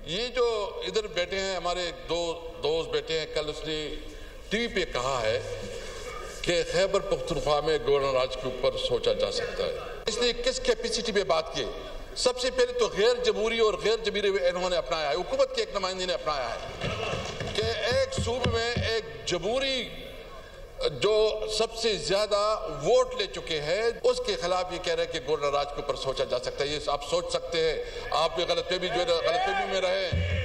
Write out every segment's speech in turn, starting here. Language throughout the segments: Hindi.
ये जो इधर बैठे हैं हमारे दो दोस्त बैठे हैं, कल उसने टीवी पे कहा है कि खैबर पख्तूनख्वा में गवर्नर राज के ऊपर सोचा जा सकता है। इसने किस कैपेसिटी पे बात की? सबसे पहले तो गैर जमहूरी और गैर जमीरी इन्होंने अपनाया है, हुकूमत के एक नुमाइंदे ने अपनाया है कि एक सूबे में एक जमहूरी जो सबसे ज्यादा वोट ले चुके हैं उसके खिलाफ ये कह रहे हैं कि गवर्नर राज के ऊपर सोचा जा सकता है। ये आप सोच सकते हैं, आप भी गलतफहमी जो है गलतफहमी में रहे।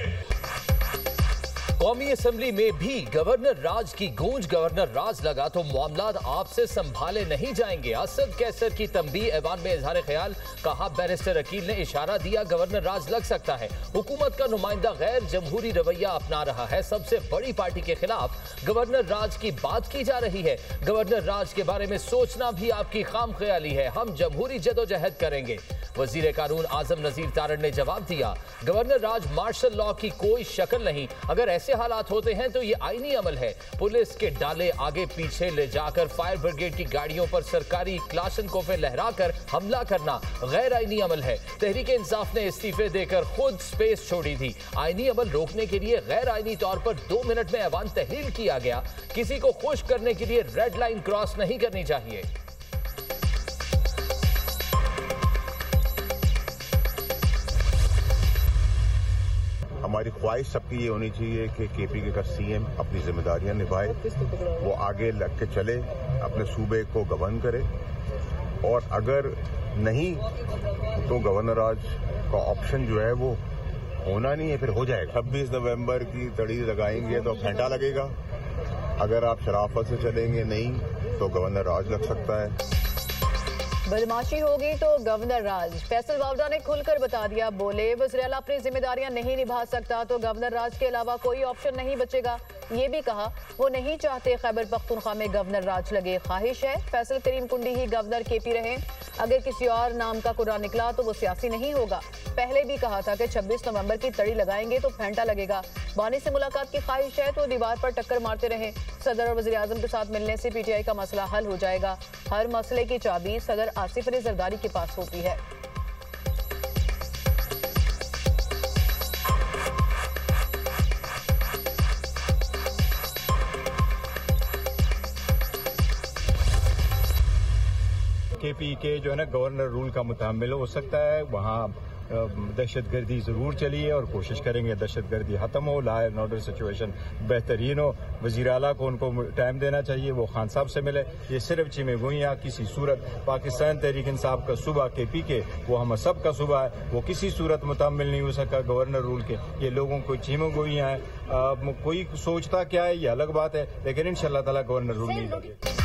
कौमी असेंबली में भी गवर्नर राज की गूंज, गवर्नर राज लगा तो मामलात आपसे संभाले नहीं जाएंगे। असद कैसर की तंबीह ऐवान में इजहार ख्याल, कहा बैरिस्टर अकील ने इशारा दिया गवर्नर राज लग सकता है। हुकूमत का नुमाइंदा गैर जमहूरी रवैया अपना रहा है, सबसे बड़ी पार्टी के खिलाफ गवर्नर राज की बात की जा रही है। गवर्नर राज के बारे में सोचना भी आपकी खाम ख्याली है, हम जमहूरी जदोजहद करेंगे। वजीर कानून आजम नजीर तारण ने जवाब दिया, गवर्नर राज मार्शल लॉ की कोई शक्ल नहीं, अगर ऐसे हालात होते हैं तो ये आईनी अमल है। पुलिस के डाले आगे पीछे ले जाकर फायर ब्रिगेड की गाड़ियों पर सरकारी क्लाशनकोफे लहराकर हमला करना गैर आईनी अमल है। तहरीक इंसाफ ने इस्तीफे देकर खुद स्पेस छोड़ी थी। आईनी अमल रोकने के लिए गैर आईनी तौर पर 2 मिनट में ऐवान तहलील किया गया। किसी को खुश करने के लिए रेड लाइन क्रॉस नहीं करनी चाहिए। हमारी ख्वाहिश सबकी ये होनी चाहिए कि केपी का सीएम अपनी जिम्मेदारियां निभाए, वो आगे लग के चले, अपने सूबे को गवर्न करे, और अगर नहीं तो गवर्नर राज का ऑप्शन जो है वो होना नहीं है, फिर हो जाएगा। 26 नवंबर की तड़ी लगाएंगे तो घंटा लगेगा, अगर आप शराफत से चलेंगे नहीं तो गवर्नर राज लग सकता है। बदमाशी होगी तो गवर्नर राज, फैसल वावडा ने खुलकर बता दिया, बोले वज़ीर आला अपनी जिम्मेदारियां नहीं निभा सकता तो गवर्नर राज के अलावा कोई ऑप्शन नहीं बचेगा। ये भी कहा वो नहीं चाहते खैबर पख्तूनख्वा में गवर्नर राज लगे, ख्वाहिश है फैसल करीम कुंडी ही गवर्नर केपी रहे, अगर किसी और नाम का कुरान निकला तो वो सियासी नहीं होगा। पहले भी कहा था कि 26 नवंबर की तड़ी लगाएंगे तो घंटा लगेगा। बानी से मुलाकात की ख्वाहिश है तो दीवार पर टक्कर मारते रहे, सदर और वज़ीर आज़म के साथ मिलने से पीटीआई का मसला हल हो जाएगा। हर मसले की चाबी सदर आसिफ अली जरदारी के पास होती है। केपी के जो है ना गवर्नर रूल का मुतामिल हो सकता है, वहाँ दहशतगर्दी ज़रूर चली है और कोशिश करेंगे दहशतगर्दी ख़त्म हो, लॉ एंड ऑर्डर सिचुएशन बेहतरीन हो। वज़ीर आला को उनको टाइम देना चाहिए, वो खान साहब से मिले। ये सिर्फ चिमेगोइयाँ किसी सूरत पाकिस्तान तहरीक इंसाफ का सूबा केपी के, वो हम सब का सूबा है, वो किसी सूरत मुतामिल नहीं हो सका गवर्नर रूल के। ये लोगों को चिमेगोइयाँ हैं, कोई सोचता क्या है ये अलग बात है, लेकिन इंशाअल्लाह ताला गवर्नर रूल नहीं लगेगा।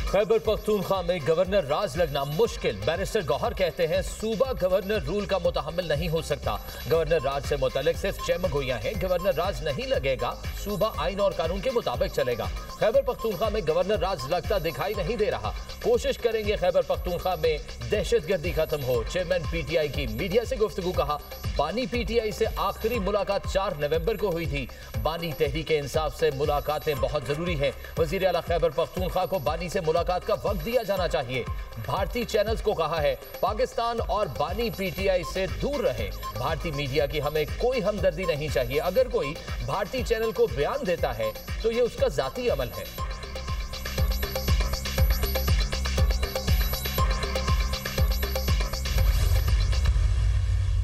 खैबर पख्तूनख्वा में गवर्नर राज लगना मुश्किल, बैरिस्टर गौहर कहते हैं सूबा गवर्नर रूल का मुतहम्मिल नहीं हो सकता। गवर्नर राज से मुतल्लिक सिर्फ चमगोइयां हैं, गवर्नर राज नहीं लगेगा, सूबा आइन और कानून के मुताबिक चलेगा। खैबर पख्तूनख्वा में गवर्नर राज लगता दिखाई नहीं दे रहा, कोशिश करेंगे खैबर पख्तूनख्वा में दहशतगर्दी खत्म हो। चेयरमैन पीटीआई की मीडिया से गुफ्तगू, कहा बानी पीटीआई से आखिरी मुलाकात 4 नवंबर को हुई थी। बानी तहरीक इंसाफ से मुलाकातें बहुत जरूरी हैं। वजीर आला खैबर पख्तूनख्वा को बानी से मुलाकात का वक्त दिया जाना चाहिए। भारतीय चैनल्स को कहा है पाकिस्तान और बानी पीटीआई से दूर रहें। भारतीय मीडिया की हमें कोई हमदर्दी नहीं चाहिए, अगर कोई भारतीय चैनल को बयान देता है तो ये उसका जाती अमल है।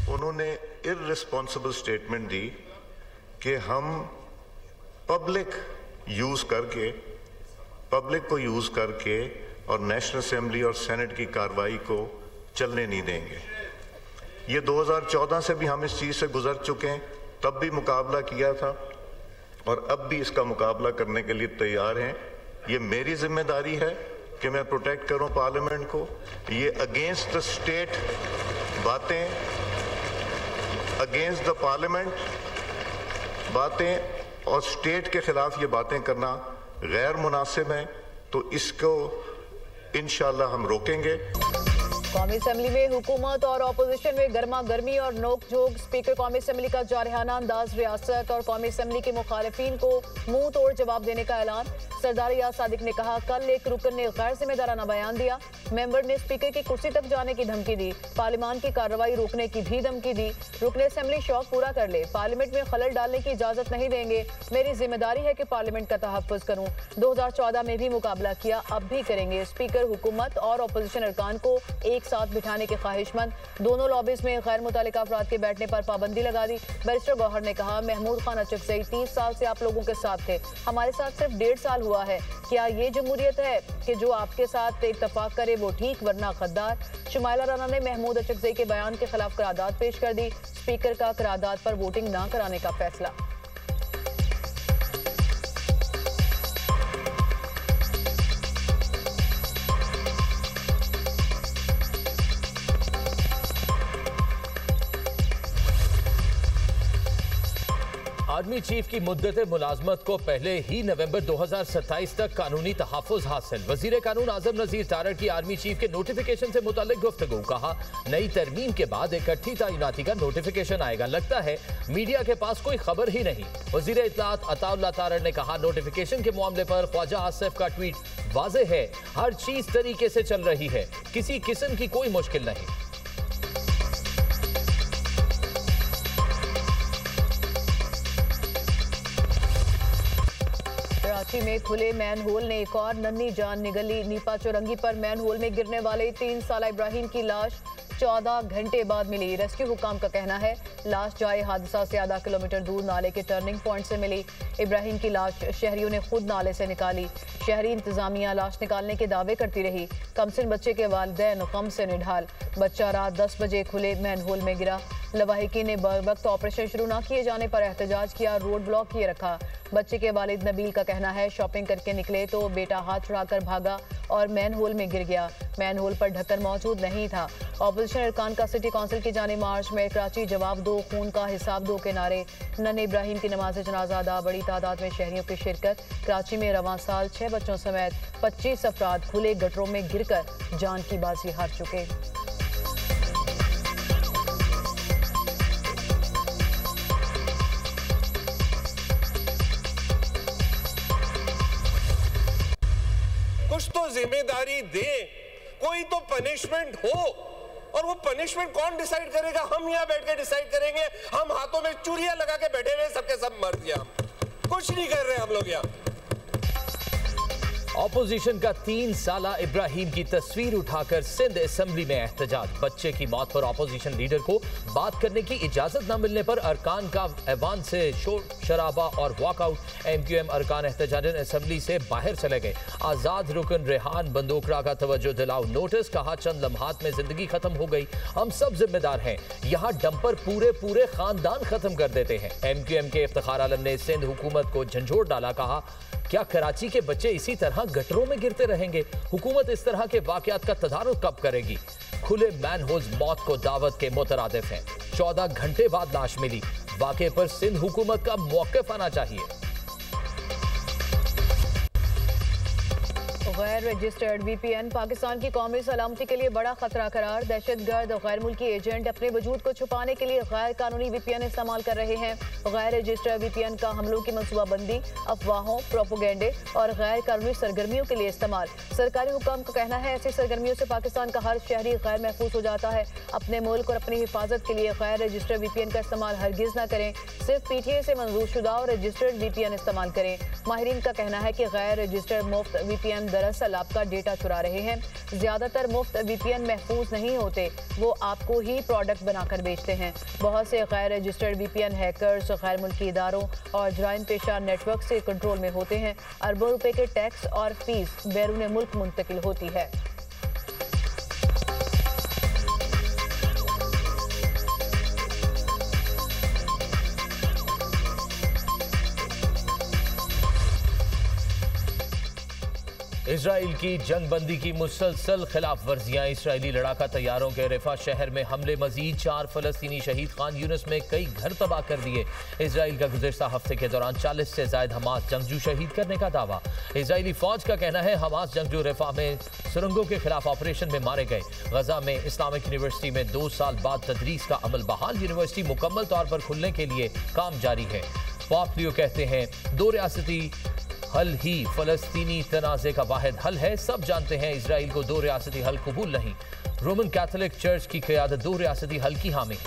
उन्होंने इररिस्पॉन्सिबल स्टेटमेंट दी कि हम पब्लिक को यूज करके और नेशनल असेंबली और सेनेट की कार्रवाई को चलने नहीं देंगे। ये 2014 से भी हम इस चीज से गुजर चुके हैं, तब भी मुकाबला किया था और अब भी इसका मुकाबला करने के लिए तैयार हैं। ये मेरी जिम्मेदारी है कि मैं प्रोटेक्ट करूं पार्लियामेंट को। ये अगेंस्ट द स्टेट बातें, अगेंस्ट द पार्लियामेंट बातें और स्टेट के खिलाफ ये बातें करना गैर मुनासिब है, तो इसको इंशाअल्लाह हम रोकेंगे। कौमी असेंबली में हुकूमत और अपोजिशन में गर्मा गर्मी और नोक झोंक। स्पीकर कौमी असेंबली का जारहाना अंदाज रियासत और कौमी असेंबली के मुखालिफिन को मुंह तोड़ जवाब देने का ऐलान। सरदार रियाज सादिक ने कहा, कल एक रुकन ने गैर जिम्मेदाराना बयान दिया। मेंबर ने स्पीकर की कुर्सी तक जाने की धमकी दी। पार्लियामान की कार्रवाई रोकने की भी धमकी दी। रुकने असेंबली शौक पूरा कर ले, पार्लियामेंट में खलल डालने की इजाजत नहीं देंगे। मेरी जिम्मेदारी है कि पार्लियामेंट का तहफ्फुज करूं। 2014 में भी मुकाबला किया, अब भी करेंगे। स्पीकर हुकूमत और अपोजिशन अरकान को एक साथ बिठाने के ख्वाहिशमंद। दोनों लॉबीज में गैर मुतल्लिका अफराद के बैठने पर पाबंदी लगा दी। बैरिस्टर गौहर ने कहा, महमूद खान अचकज़ई 30 साल से आप लोगों के साथ थे, हमारे साथ सिर्फ 1.5 साल हुआ है। क्या ये जमहूरियत है कि जो आपके साथ इत्तफाक करे वो ठीक, वरना गद्दार। शुमाइला राना ने महमूद अचकज़ई के बयान के खिलाफ करारदाद पेश कर दी। स्पीकर का करारदाद पर वोटिंग न कराने का फैसला। आर्मी चीफ की मुद्दत मुलाजमत को पहले ही नवंबर 2027 तक कानूनी तहफ़्फ़ुज़ हासिल। वज़ीर कानून आज़म नज़ीर तारड़ की आर्मी चीफ के नोटिफिकेशन से मुताल्लिक गुफ्तगू। कहा, नई तरमीम के बाद इकट्ठी तैनाती का नोटिफिकेशन आएगा, लगता है मीडिया के पास कोई खबर ही नहीं। वज़ीर इत्तलात अताउल्लाह तारड़ ने कहा, नोटिफिकेशन के मामले पर ख्वाजा आसिफ का ट्वीट वाज़ेह है, हर चीज तरीके से चल रही है, किसी किस्म की कोई मुश्किल नहीं। कराची में खुले मैन होल ने एक और नन्ही जान निगली। नीपा चौरंगी पर मैन होल में गिरने वाले 3 साला इब्राहिम की लाश 14 घंटे बाद मिली। रेस्क्यू हुकाम का कहना है, लाश जाए हादसा से आधा किलोमीटर दूर नाले के टर्निंग पॉइंट से मिली। इब्राहिम की लाश शहरियों ने खुद नाले से निकाली। शहरी इंतजामिया लाश निकालने के दावे करती रही। कमसिन बच्चे के वालिदैन गम से निढाल। बच्चा रात 10 बजे खुले मैन होल में गिरा। लवाहिकी ने वक्त ऑपरेशन शुरू न किए जाने पर एहतजाज किया, रोड ब्लॉक किए रखा। बच्चे के वालिद नबील का कहना है, शॉपिंग करके निकले तो बेटा हाथ छुड़ाकर भागा और मैन होल में गिर गया। मैन होल पर ढक्कन मौजूद नहीं था। ऑपोजिशन अरकान का सिटी काउंसिल की जाने मार्च में कराची जवाब दो, खून का हिसाब दो के नारे। नन्हे इब्राहिम की नमाज जनाजा अदा, बड़ी तादाद में शहरियों की शिरकत। कराची में रवां साल 6 बच्चों समेत 25 अफराद खुले गटरों में गिरकर जान की बाजी हार चुके। कुछ तो जिम्मेदारी दे, कोई तो पनिशमेंट हो। और वो पनिशमेंट कौन डिसाइड करेगा? हम यहाँ बैठ के डिसाइड करेंगे? हम हाथों में चूड़ियां लगा के बैठे हुए सबके सब मर गया, कुछ नहीं कर रहे हम लोग यहाँ। ऑपोजिशन का 3 साला इब्राहिम की तस्वीर उठाकर सिंध असेंबली में एहतजाज। बच्चे की मौत पर ऑपोजिशन लीडर को बात करने की इजाजत न मिलने पर अरकान का ऐवान से शोर शराबा और वॉकआउट। MQM अरकान एहतजाजन असेंबली से बाहर चले गए। आजाद रुकन रेहान बंदूकरा का तवज्जो दिलाओ नोटिस। कहा, चंद लम्हात में जिंदगी खत्म हो गई, हम सब जिम्मेदार हैं। यहाँ डंपर पूरे खानदान खत्म कर देते हैं। MQM के इफ्तिखार आलम ने सिंध हुकूमत को झंझोड़ डाला। कहा, क्या कराची के बच्चे इसी तरह गटरों में गिरते रहेंगे? हुकूमत इस तरह के वाकयात का तदारुक कब करेगी? खुले मैनहोल्स मौत को दावत के मुतरादिफ हैं। 14 घंटे बाद लाश मिली। वाकये पर सिंध हुकूमत का मौक़िफ़ आना चाहिए। गैर रजिस्टर्ड VPN पाकिस्तान की कौमी सलामती के लिए बड़ा खतरा करार। दहशतगर्द गैर मुल्की एजेंट अपने वजूद को छुपाने के लिए गैर कानूनी VPN इस्तेमाल कर रहे हैं। गैर रजिस्टर्ड VPN का हमलों की मनसूबाबंदी, अफवाहों, प्रोपोगेंडे और गैर कानूनी सरगर्मियों के लिए इस्तेमाल। सरकारी हुकाम का कहना है, ऐसी सरगर्मियों से पाकिस्तान का हर शहरी गैर महफूज हो जाता है। अपने मुल्क और अपनी हिफाजत के लिए गैर रजिस्टर्ड VPN का इस्तेमाल हरगिज न करें। सिर्फ PTA से मंजूर शुदा और रजिस्टर्ड VPN इस्तेमाल करें। माहिरीन का कहना है कि गैर रजिस्टर्ड मुफ्त VPN दरअसल आपका डेटा चुरा रहे हैं। ज्यादातर मुफ्त VPN महफूज नहीं होते, वो आपको ही प्रोडक्ट बनाकर बेचते हैं। बहुत से गैर रजिस्टर्ड VPN हैकर्स गैर मुल्की इदारों और जराइम पेशा नेटवर्क से कंट्रोल में होते हैं। अरबों रुपए के टैक्स और फीस बैरून मुल्क मुंतकिल होती है। इजराइल की जंगबंदी की मुसलसल खिलाफ वर्जियां। इसराइली लड़ाका तैयारों के रेफा शहर में हमले, मजीद 4 फलस्तीनी शहीद। खान यूनिस में कई घर तबाह कर दिए। इजराइल का गुज़िश्ता हफ्ते के दौरान 40 से ज्यादा हमास जंगजू शहीद करने का दावा। इजरायली फौज का कहना है हमास जंगजू रेफा में सुरंगों के खिलाफ ऑपरेशन में मारे गए। गजा में इस्लामिक यूनिवर्सिटी में 2 साल बाद तदरीस का अमल बहाल। यूनिवर्सिटी मुकम्मल तौर पर खुलने के लिए काम जारी है। पॉम्पियो कहते हैं 2 रियासती हल ही फलस्तीनी तनाज़े का वाहिद हल है। सब जानते हैं इजराइल को 2 रियासती हल कबूल नहीं। रोमन कैथोलिक चर्च की क़यादत 2 रियासती हल की हामी।